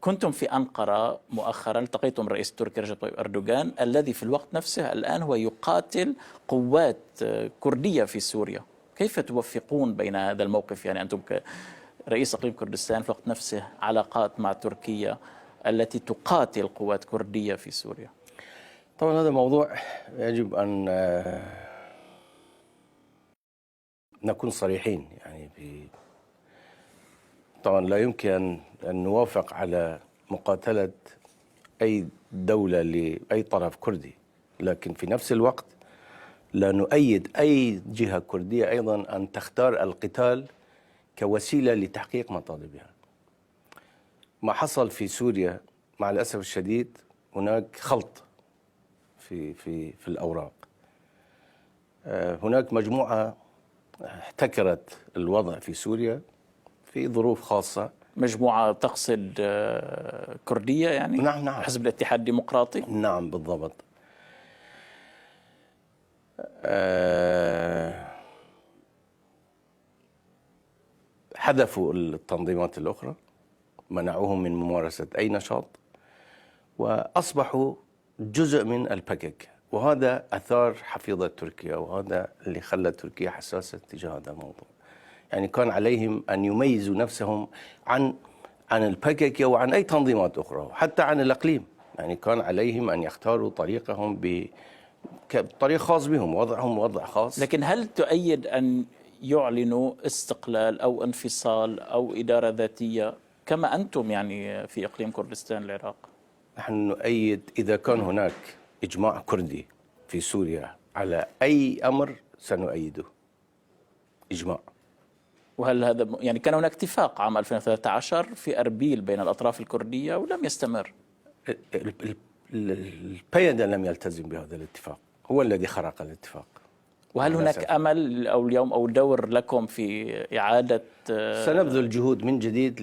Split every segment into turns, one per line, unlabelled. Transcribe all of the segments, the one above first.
كنتم في أنقرة مؤخرا، التقيتم الرئيس التركي رجب طيب أردوغان الذي في الوقت نفسه الآن هو يقاتل قوات كردية في سوريا. كيف توفقون بين هذا الموقف؟ يعني أنتم كرئيس إقليم كردستان في الوقت نفسه علاقات مع تركيا التي تقاتل قوات كردية في سوريا.
طبعا هذا موضوع يجب أن نكون صريحين. يعني طبعا لا يمكن أن نوافق على مقاتلة أي دولة لأي طرف كردي، لكن في نفس الوقت لا نؤيد أي جهة كردية أيضا أن تختار القتال كوسيلة لتحقيق مطالبها. ما حصل في سوريا مع الأسف الشديد هناك خلط في الأوراق. هناك مجموعة احتكرت الوضع في سوريا في ظروف خاصة.
مجموعة تقصد كردية يعني؟
نعم.
حزب الاتحاد الديمقراطي؟
نعم بالضبط. حذفوا التنظيمات الأخرى، منعوهم من ممارسة أي نشاط، وأصبحوا جزء من البكك، وهذا أثار حفيظة تركيا، وهذا اللي خلى تركيا حساسة تجاه هذا الموضوع. يعني كان عليهم أن يميزوا نفسهم عن البكك وعن أي تنظيمات أخرى، وحتى عن الإقليم. يعني كان عليهم أن يختاروا طريقهم بطريق خاص بهم، وضعهم وضع خاص.
لكن هل تؤيد أن يعلنوا استقلال أو انفصال أو إدارة ذاتية كما أنتم يعني في إقليم كردستان العراق؟
نحن نؤيد إذا كان هناك إجماع كردي في سوريا على أي أمر سنؤيده. إجماع.
وهل هذا يعني كان هناك اتفاق عام 2013 في أربيل بين الأطراف الكردية ولم يستمر؟
البيادة لم يلتزم بهذا الاتفاق، هو الذي خرق الاتفاق.
وهل هناك أمل أو اليوم أو دور لكم في إعادة؟
سنبذل جهود من جديد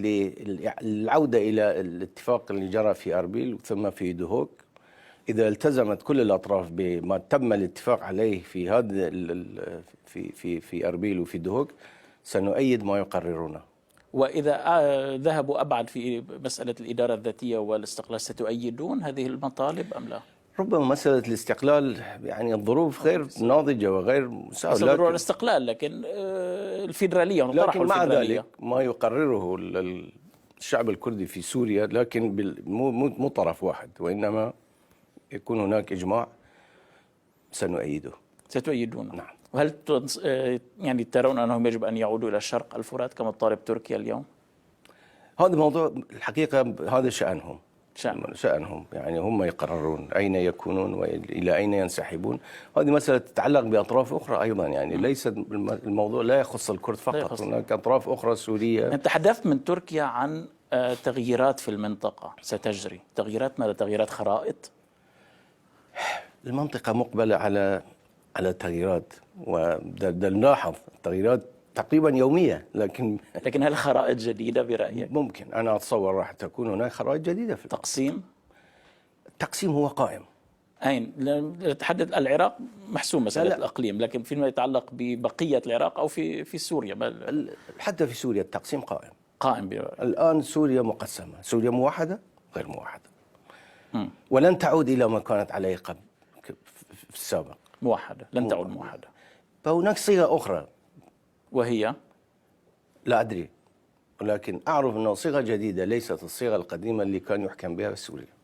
للعودة إلى الاتفاق اللي جرى في أربيل ثم في دهوك. إذا التزمت كل الأطراف بما تم الاتفاق عليه في هذا في أربيل وفي دهوك سنؤيد ما يقررونه.
وإذا ذهبوا أبعد في مسألة الإدارة الذاتية والاستقلال ستؤيدون هذه المطالب أم لا؟
ربما مسألة الاستقلال يعني الظروف غير ناضجة وغير مساوية.
ضرورة الاستقلال، لكن الفيدرالية،
لكن مع ذلك ما يقرره الشعب الكردي في سوريا، لكن مو طرف واحد، وإنما يكون هناك إجماع سنؤيده.
ستؤيدون؟
نعم.
وهل يعني ترون أنهم يجب أن يعودوا إلى شرق الفرات كما تطالب تركيا اليوم؟
هذا موضوع الحقيقة، هذا شأنهم. يعني هم يقررون أين يكونون وإلى أين ينسحبون. هذه مسألة تتعلق بأطراف أخرى أيضا. يعني ليس الموضوع لا يخص الكرد فقط، هناك أطراف أخرى سورية.
أنت تحدثت من تركيا عن تغييرات في المنطقة ستجري. تغييرات ماذا؟ تغييرات خرائط؟
المنطقة مقبلة على تغييرات، ونلاحظ تغييرات تقريبا يومية. لكن
هل خرائط جديدة برأيك؟
ممكن. أنا أتصور راح تكون هناك خرائط جديدة في التقسيم هو قائم.
أين؟ نتحدث العراق محسوم مسألة الأقليم، لكن فيما يتعلق ببقية العراق أو في سوريا
حتى في سوريا التقسيم قائم.
برأيك؟
الآن سوريا مقسمة، سوريا موحدة غير موحدة. ولن تعود إلى ما كانت عليه قبل في السابق.
موحدة لن تعود موحدة.
فهناك صيغة أخرى
وهي؟
لا أدري، ولكن أعرف أنه صيغة جديدة ليست الصيغة القديمة اللي كان يحكم بها في سوريا.